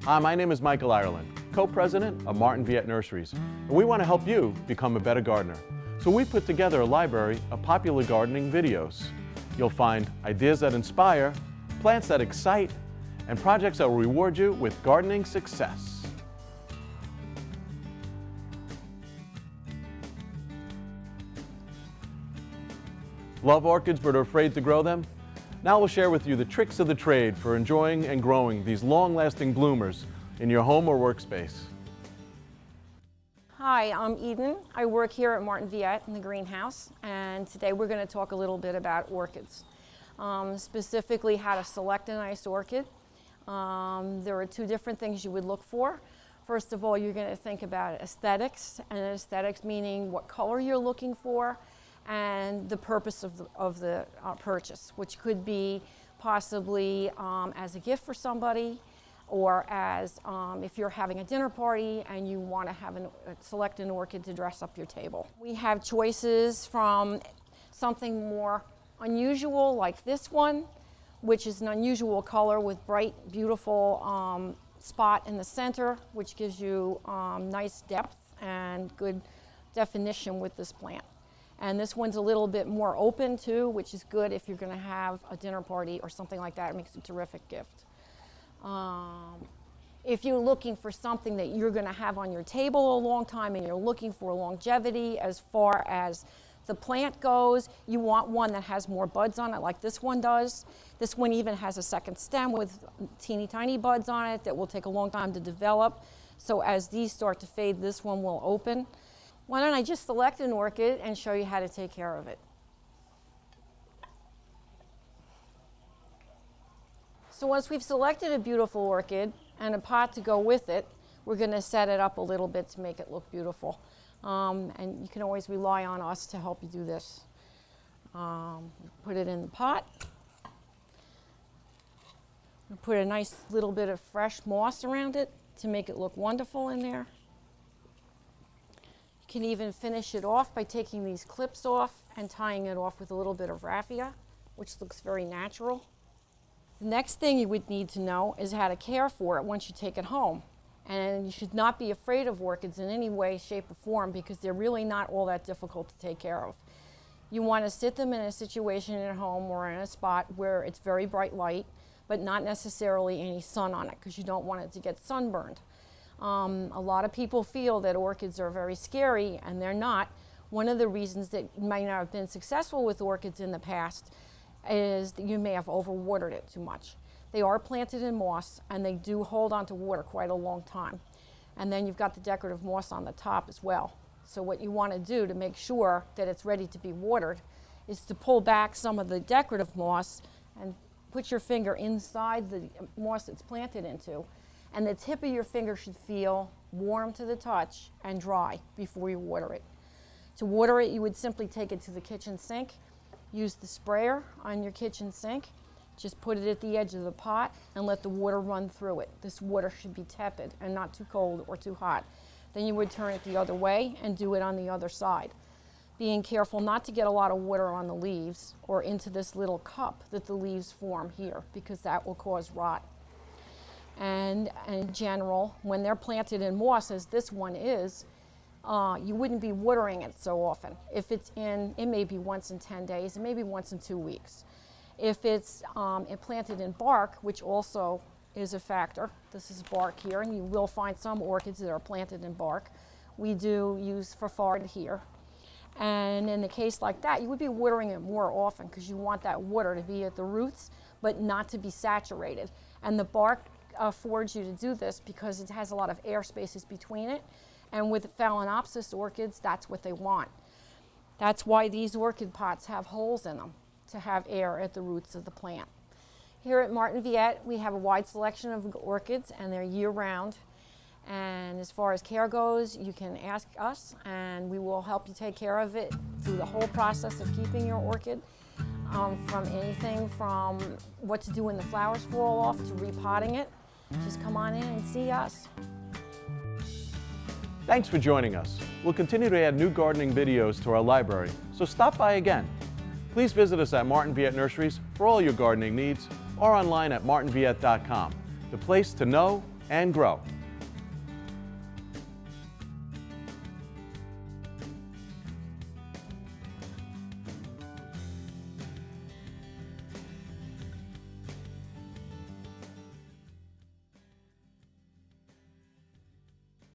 Hi, my name is Michael Ireland, co-president of Martin Viette Nurseries, and we want to help you become a better gardener. So we put together a library of popular gardening videos. You'll find ideas that inspire, plants that excite, and projects that will reward you with gardening success. Love orchids but are afraid to grow them? Now we'll share with you the tricks of the trade for enjoying and growing these long-lasting bloomers in your home or workspace. Hi, I'm Eden. I work here at Martin Viette in the greenhouse, and today we're going to talk a little bit about orchids. Specifically how to select a nice orchid. There are two different things you would look for. First of all, you're going to think about aesthetics, and aesthetics meaning what color you're looking for and the purpose of the purchase, which could be possibly as a gift for somebody, or as if you're having a dinner party and you want to have select an orchid to dress up your table. We have choices from something more unusual like this one, which is an unusual color with bright, beautiful spot in the center, which gives you nice depth and good definition with this plant. And this one's a little bit more open too, which is good if you're going to have a dinner party or something like that. It makes a terrific gift. If you're looking for something that you're going to have on your table a long time and you're looking for longevity as far as the plant goes, you want one that has more buds on it like this one does. This one even has a second stem with teeny tiny buds on it that will take a long time to develop. So as these start to fade, this one will open. Why don't I just select an orchid and show you how to take care of it. So once we've selected a beautiful orchid and a pot to go with it, we're going to set it up a little bit to make it look beautiful. And you can always rely on us to help you do this. Put it in the pot. Put a nice little bit of fresh moss around it to make it look wonderful in there. You can even finish it off by taking these clips off and tying it off with a little bit of raffia, which looks very natural. The next thing you would need to know is how to care for it once you take it home. And you should not be afraid of orchids in any way, shape, or form because they're really not all that difficult to take care of. You want to sit them in a situation at home or in a spot where it's very bright light, but not necessarily any sun on it because you don't want it to get sunburned. A lot of people feel that orchids are very scary, and they're not. One of the reasons that you might not have been successful with orchids in the past is that you may have overwatered it too much. They are planted in moss, and they do hold on to water quite a long time. And then you've got the decorative moss on the top as well. So what you want to do to make sure that it's ready to be watered is to pull back some of the decorative moss and put your finger inside the moss it's planted into. And the tip of your finger should feel warm to the touch and dry before you water it. To water it, you would simply take it to the kitchen sink, use the sprayer on your kitchen sink, just put it at the edge of the pot and let the water run through it. This water should be tepid and not too cold or too hot. Then you would turn it the other way and do it on the other side. Being careful not to get a lot of water on the leaves or into this little cup that the leaves form here, because that will cause rot. And in general, when they're planted in moss, as this one is, you wouldn't be watering it so often. If it's in, it may be once in 10 days, it may be once in 2 weeks. If it's planted in bark, which also is a factor, this is bark here, and you will find some orchids that are planted in bark. We do use farfard here. And in a case like that, you would be watering it more often because you want that water to be at the roots, but not to be saturated. And the bark affords you to do this because it has a lot of air spaces between it. And with Phalaenopsis orchids, that's what they want. That's why these orchid pots have holes in them, to have air at the roots of the plant. Here at Martin Viette, we have a wide selection of orchids, and they're year-round. And as far as care goes, you can ask us, and we will help you take care of it through the whole process of keeping your orchid, from anything from what to do when the flowers fall off to repotting it. Just come on in and see us. Thanks for joining us. We'll continue to add new gardening videos to our library, so stop by again. Please visit us at Martin Viette Nurseries for all your gardening needs, or online at martinviette.com, the place to know and grow.